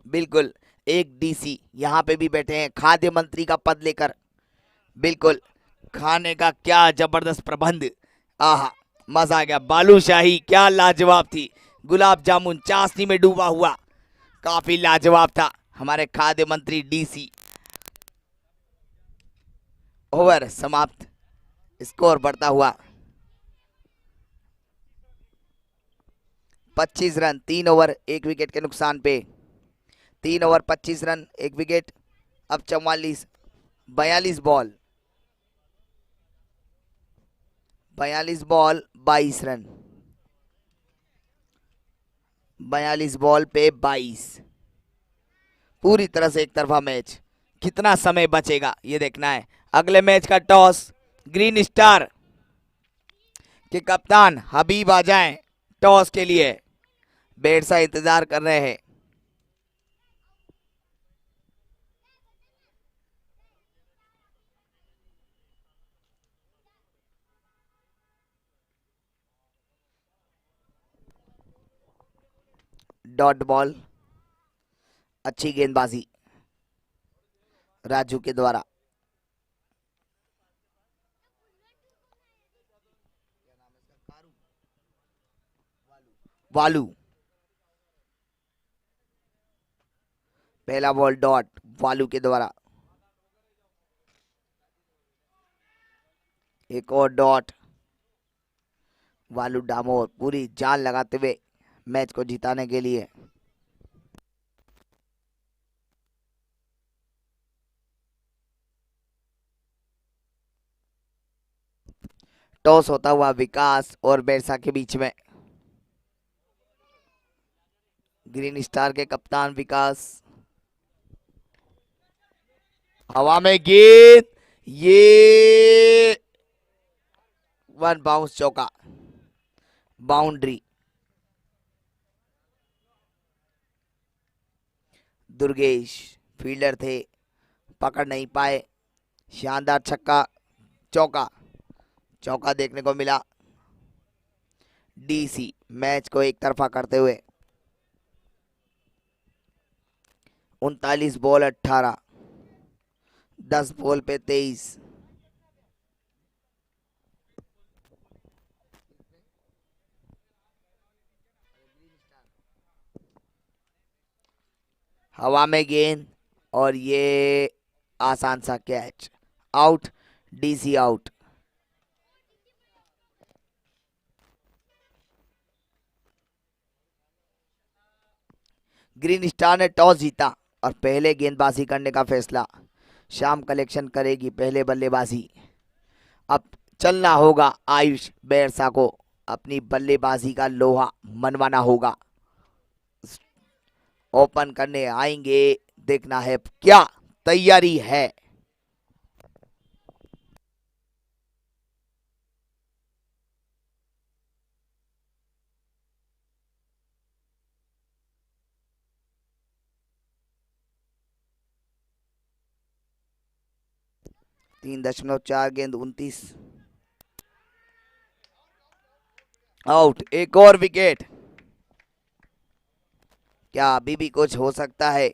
बिल्कुल एक डीसी यहाँ पे भी बैठे हैं, खाद्य मंत्री का पद लेकर। बिल्कुल खाने का क्या जबरदस्त प्रबंध, आहा मजा आ गया। बालूशाही क्या लाजवाब थी, गुलाब जामुन चाशनी में डूबा हुआ, काफी लाजवाब था हमारे खाद्य मंत्री डीसी। ओवर समाप्त, स्कोर बढ़ता हुआ 25 रन 3 ओवर 1 विकेट के नुकसान पे। 3 ओवर 25 रन 1 विकेट। अब 42 बॉल 22 रन। 42 बॉल पे 22, पूरी तरह से एक तरफा मैच। कितना समय बचेगा ये देखना है। अगले मैच का टॉस ग्रीन स्टार के कप्तान हबीब आ जाएं टॉस के लिए। बेरसा इंतजार कर रहे हैं। डॉट बॉल, अच्छी गेंदबाजी राजू के द्वारा। वालू, पहला बॉल डॉट वालू के द्वारा। एक और डॉट। वालू डामोर पूरी जान लगाते हुए मैच को जिताने के लिए। टॉस होता हुआ विकास और बेरसा के बीच में। ग्रीन स्टार के कप्तान विकास, हवा में गेंद, ये 1 बाउंस चौका, बाउंड्री। दुर्गेश फील्डर थे, पकड़ नहीं पाए। शानदार छक्का, चौका, चौका देखने को मिला। डीसी मैच को एक तरफा करते हुए 39 बॉल 18, 10 बॉल पे 23। हवा में गेंद और ये आसान सा catch, out, DC out. Green star ने टॉस जीता और पहले गेंदबाजी करने का फैसला। शाम कलेक्शन करेगी पहले बल्लेबाजी। अब चलना होगा आयुष बैरसा को, अपनी बल्लेबाजी का लोहा मनवाना होगा। ओपन करने आएंगे, देखना है क्या तैयारी है। तीन दशमलव चार गेंद 29, आउट। एक और विकेट, क्या अभी भी कुछ हो सकता है?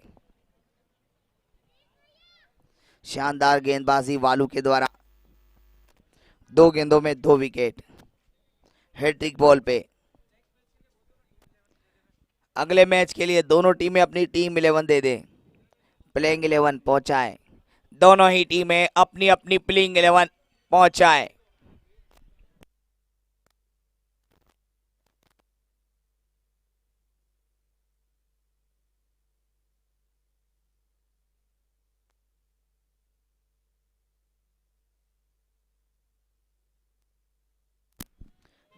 शानदार गेंदबाजी वालू के द्वारा, 2 गेंदों में 2 विकेट, हैट्रिक बॉल पे। अगले मैच के लिए दोनों टीमें अपनी टीम 11 दे दें, प्लेइंग 11 पहुंचाएं। दोनों ही टीमें अपनी अपनी प्लेइंग 11 पहुंचाएं।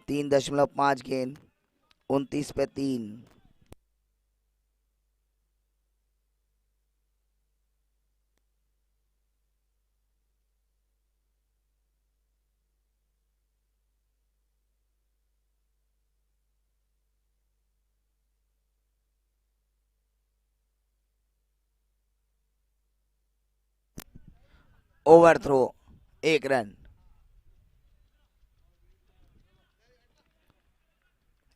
तीन दशमलव पांच गेंद 29 पे 3। Over throw, 1 run.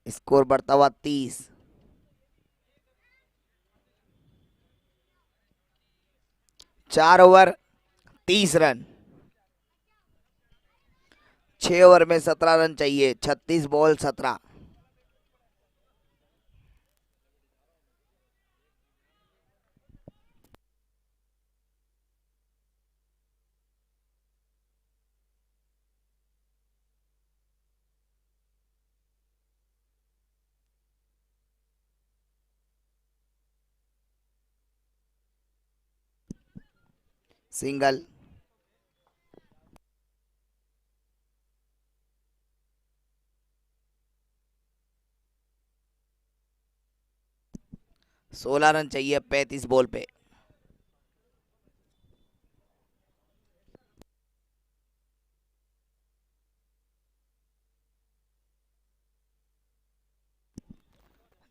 स्कोर बढ़ता हुआ 30। 4 ओवर 30 रन। 6 ओवर में 17 रन चाहिए, 36 बॉल 17। सिंगल, 16 रन चाहिए 35 बॉल पे।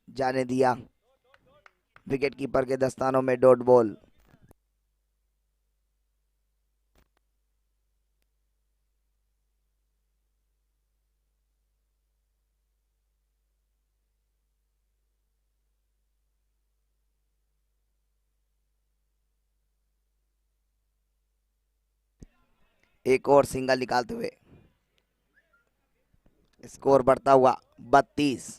जाने दिया, विकेट कीपर के दस्तानों में डॉट बॉल। एक और सिंगल निकालते हुए स्कोर बढ़ता हुआ 32।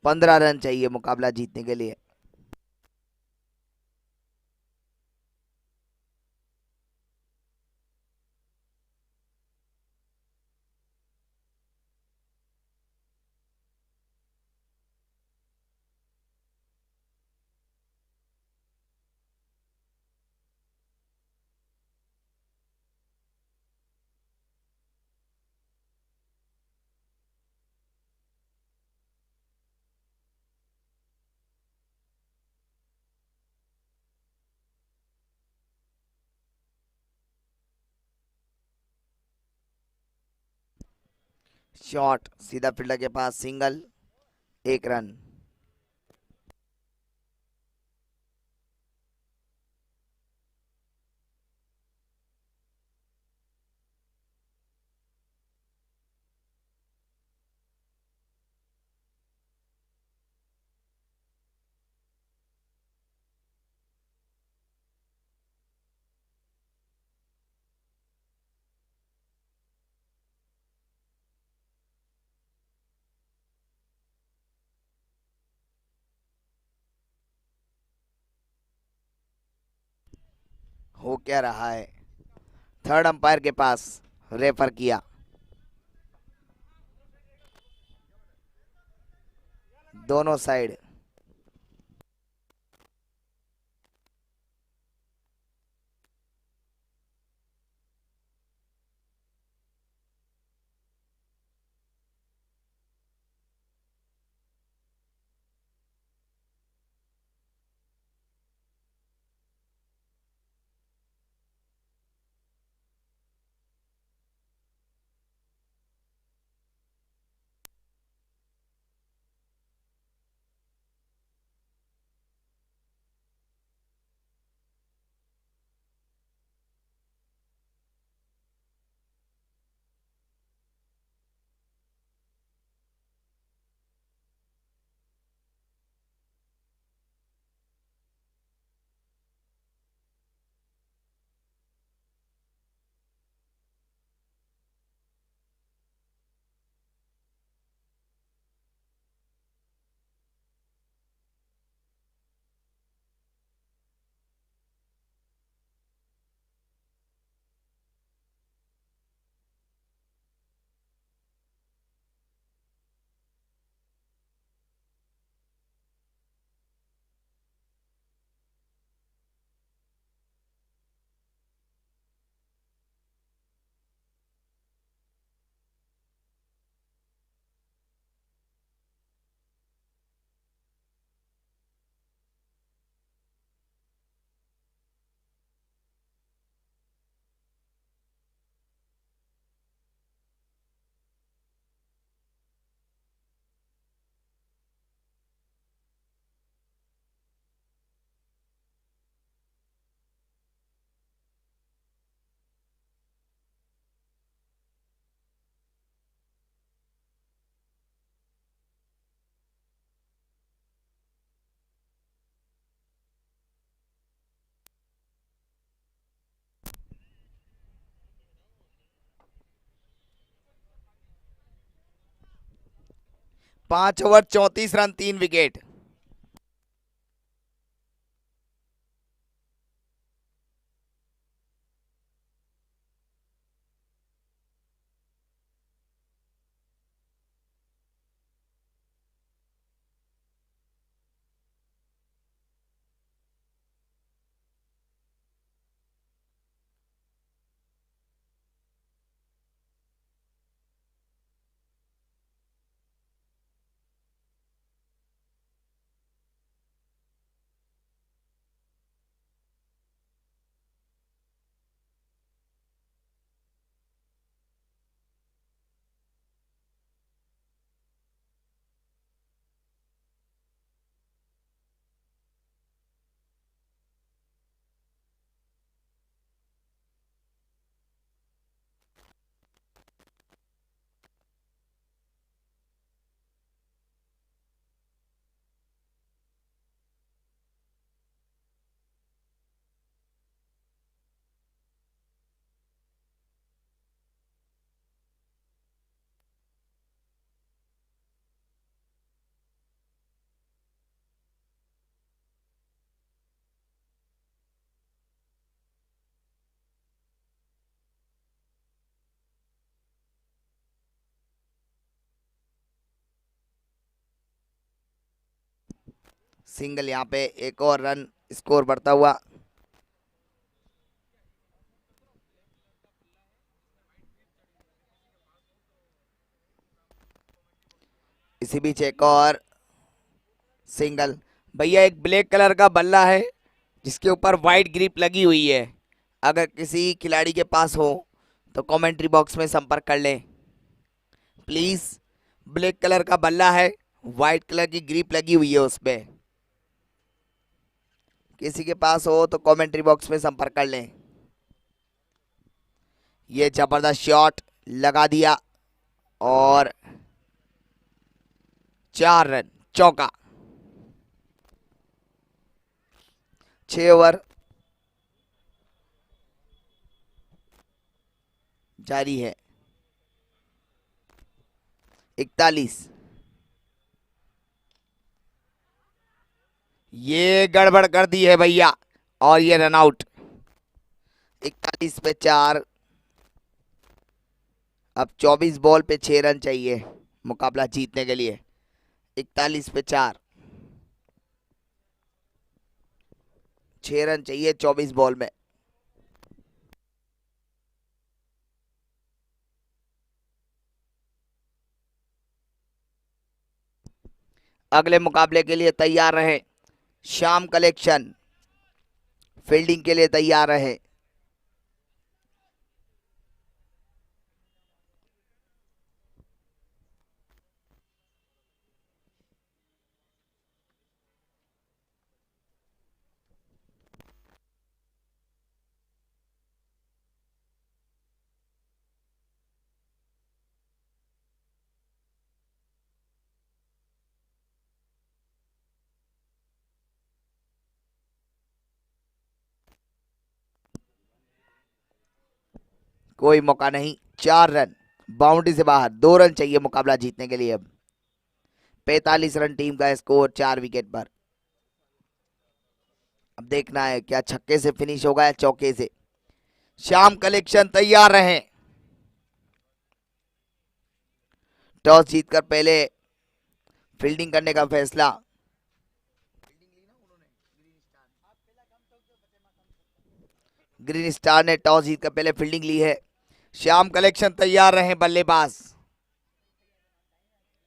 15 रन चाहिए मुकाबला जीतने के लिए। शॉट सीधा फील्डर के पास, सिंगल, 1 रन। हो क्या रहा है? थर्ड अंपायर के पास रेफर किया। दोनों साइड। पांच ओवर 34 रन 3 विकेट। सिंगल यहाँ पे, एक और रन, स्कोर बढ़ता हुआ। इसी बीच एक और सिंगल। भैया एक ब्लैक कलर का बल्ला है जिसके ऊपर वाइट ग्रिप लगी हुई है। अगर किसी खिलाड़ी के पास हो तो कमेंट्री बॉक्स में संपर्क कर लें प्लीज। ब्लैक कलर का बल्ला है, वाइट कलर की ग्रिप लगी हुई है उस पे। किसी के पास हो तो कमेंट्री बॉक्स में संपर्क कर लें। ये जबरदस्त शॉट लगा दिया और 4 रन, चौका। 6 ओवर जारी है। 41। ये गड़बड़ कर दी है भैया और ये रन आउट। 41 पे 4। अब 24 बॉल पे 6 रन चाहिए मुकाबला जीतने के लिए। 41 पे 4, 6 रन चाहिए 24 बॉल में। अगले मुकाबले के लिए तैयार रहे श्याम कलेक्शन। फील्डिंग के लिए तैयार रहे। कोई मौका नहीं, 4 रन बाउंड्री से बाहर, 2 रन चाहिए मुकाबला जीतने के लिए। अब 45 रन टीम का स्कोर 4 विकेट पर। अब देखना है क्या छक्के से फिनिश होगा या चौके से। श्याम कलेक्शन तैयार रहे। टॉस जीतकर पहले फील्डिंग करने का फैसला। ग्रीन स्टार ने टॉस जीतकर पहले फील्डिंग ली है। श्याम कलेक्शन तैयार रहे बल्लेबाज।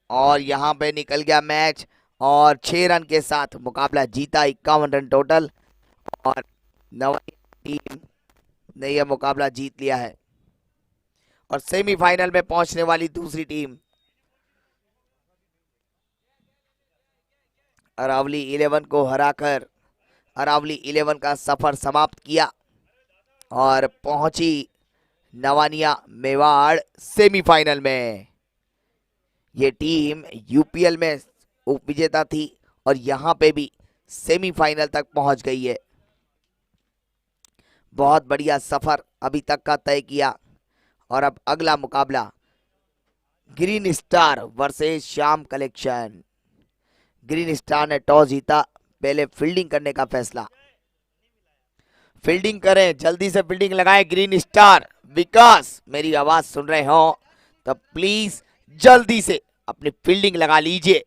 और यहां पे निकल गया मैच और 6 रन के साथ मुकाबला जीता, 51 रन टोटल। और नवानी टीम ने यह मुकाबला जीत लिया है और सेमीफाइनल में पहुंचने वाली दूसरी टीम अरावली 11 को हराकर अरावली 11 का सफर समाप्त किया और पहुंची नवानिया मेवाड़ सेमीफाइनल में। ये टीम यूपीएल में उपविजेता थी और यहां पे भी सेमीफाइनल तक पहुंच गई है। बहुत बढ़िया सफर अभी तक का तय किया। और अब अगला मुकाबला green star versus Shyam collection. Green star ने टॉस जीता, पहले फील्डिंग करने का फैसला। फील्डिंग करें, जल्दी से फील्डिंग लगाए ग्रीन स्टार। विकास मेरी आवाज सुन रहे हो तो प्लीज जल्दी से अपनी फील्डिंग लगा लीजिए।